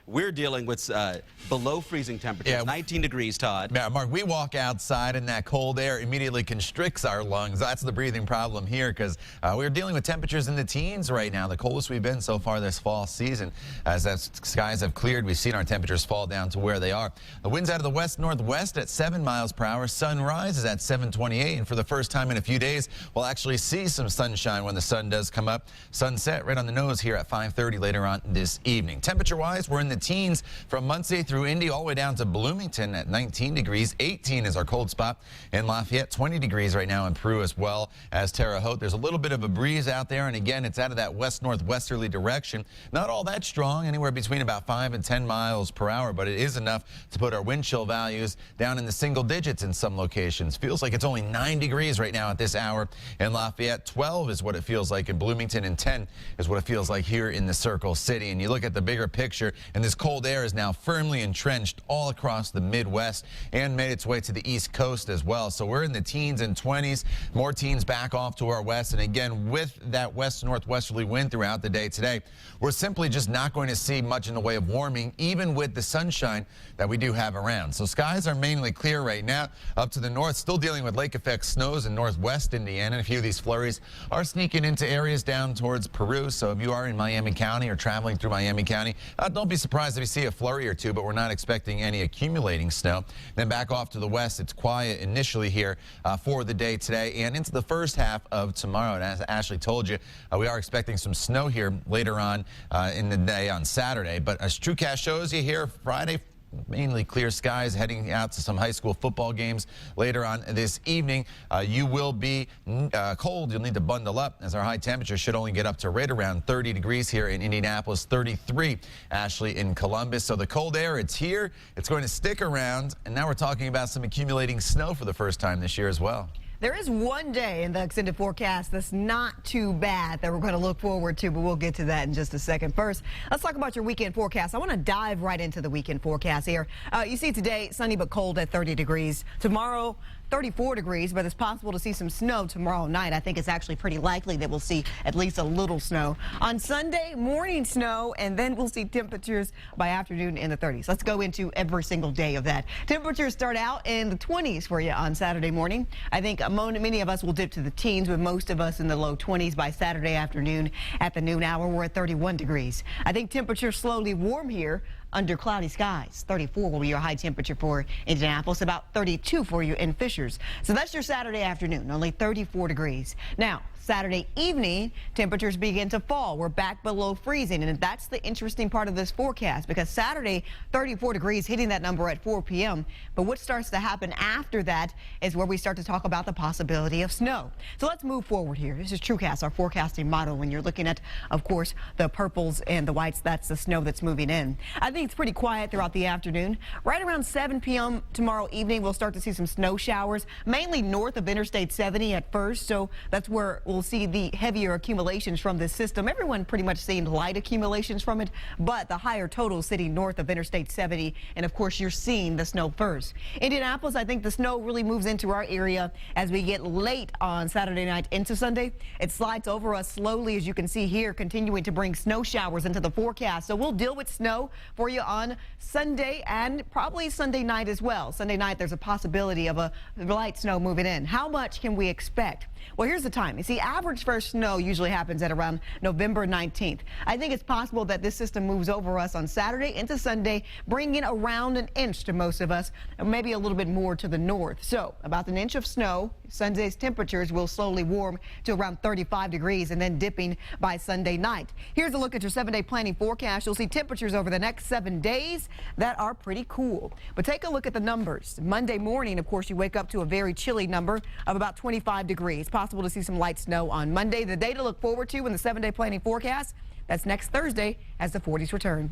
we're dealing with below freezing temperatures, 19 degrees, Todd. Yeah, Mark, we walk outside and that cold air immediately constricts our lungs. That's the breathing problem here because we're dealing with temperatures in the teens right now, the coldest we've been so far this fall season. As the skies have cleared, we've seen our temperatures fall down to where they are. The winds out of the west-northwest at 7 miles per hour. Sunrise is at 7:28, and for the first time in a few days, we'll actually see some sunshine when the sun does come up. Sunset right on the nose here at 5:30 later on this evening. Temperature-wise, we're in the teens from Muncie through Indy all the way down to Bloomington at 19 degrees. 18 is our cold spot in Lafayette. 20 degrees right now in Peru as well as Terre Haute. There's a little bit of a breeze out there, and again, it's out of that west-northwesterly direction. Not all that strong, anywhere between about 5 and 10 miles per hour, but it is enough to put our wind chill values down in the single digits in some locations. Feels like it's only 9 degrees right now at this hour in Lafayette. 12 is what it feels like in Bloomington, and 10 is what it feels like here in the Circle City. And you look at the bigger picture, and this cold air is now firmly entrenched all across the Midwest and made its way to the East Coast as well. So we're in the teens and 20s, more teens back off to our west. And again, with that west-northwesterly wind throughout the day today, we're simply just not going to see much in the way of warming, even with the sunshine that we do have around. So skies are mainly clear right now. Up to the north, still dealing with lake effect snows in northwest Indiana. A few of these flurries are sneaking into areas down towards Peru. So if you are in Miami County or traveling through Miami County, don't be surprised if you see a flurry or two, but we're not expecting any accumulating snow. Then back off to the west, it's quiet initially here for the day today and into the first half of tomorrow. And as Ashley told you, we are expecting some snow here later on in the day on Saturday. But as TrueCast shows you here, Friday, mainly clear skies, heading out to some high school football games later on this evening. You will be cold. You'll need to bundle up as our high temperature should only get up to right around 30 degrees here in Indianapolis, 33, Ashley, in Columbus. So the cold air, it's here. It's going to stick around. And now we're talking about some accumulating snow for the first time this year as well. There is one day in the extended forecast that's not too bad that we're going to look forward to, but we'll get to that in just a second. First, let's talk about your weekend forecast. I want to dive right into the weekend forecast here. You see today, sunny but cold at 30 degrees. Tomorrow, 34 degrees, but it's possible to see some snow tomorrow night. I think it's actually pretty likely that we'll see at least a little snow. On Sunday, morning snow, and then we'll see temperatures by afternoon in the 30s. Let's go into every single day of that. Temperatures start out in the 20s for you on Saturday morning. I think many of us will dip to the teens, with most of us in the low 20s by Saturday afternoon. At the noon hour, we're at 31 degrees. I think temperatures slowly warm here under cloudy skies. 34 will be your high temperature for Indianapolis, about 32 for you in Fishers. So that's your Saturday afternoon, only 34 degrees. Now, Saturday evening, temperatures begin to fall. We're back below freezing, and that's the interesting part of this forecast, because Saturday, 34 degrees, hitting that number at 4 p.m. But what starts to happen after that is where we start to talk about the possibility of snow. So let's move forward here. This is TrueCast, our forecasting model. When you're looking at, of course, the purples and the whites, that's the snow that's moving in. I think it's pretty quiet throughout the afternoon. Right around 7 p.m. tomorrow evening, we'll start to see some snow showers, mainly north of Interstate 70 at first. So that's where we'll see the heavier accumulations from this system. Everyone pretty much seeing light accumulations from it, but the higher totals sitting north of Interstate 70. And of course, you're seeing the snow first. Indianapolis, I think the snow really moves into our area as we get late on Saturday night into Sunday. It slides over us slowly, as you can see here, continuing to bring snow showers into the forecast. So we'll deal with snow for you on Sunday and probably Sunday night as well. Sunday night, there's a possibility of a light snow moving in. How much can we expect? Well, here's the time. You see, average first snow usually happens at around November 19th. I think it's possible that this system moves over us on Saturday into Sunday, bringing around an inch to most of us, and maybe a little bit more to the north. So about an inch of snow. Sunday's temperatures will slowly warm to around 35 degrees and then dipping by Sunday night. Here's a look at your 7-day planning forecast. You'll see temperatures over the next 7 days that are pretty cool. But take a look at the numbers. Monday morning, of course, you wake up to a very chilly number of about 25 degrees. Possible to see some light snow on Monday. The day to look forward to in the 7-day planning forecast, that's next Thursday as the 40s return.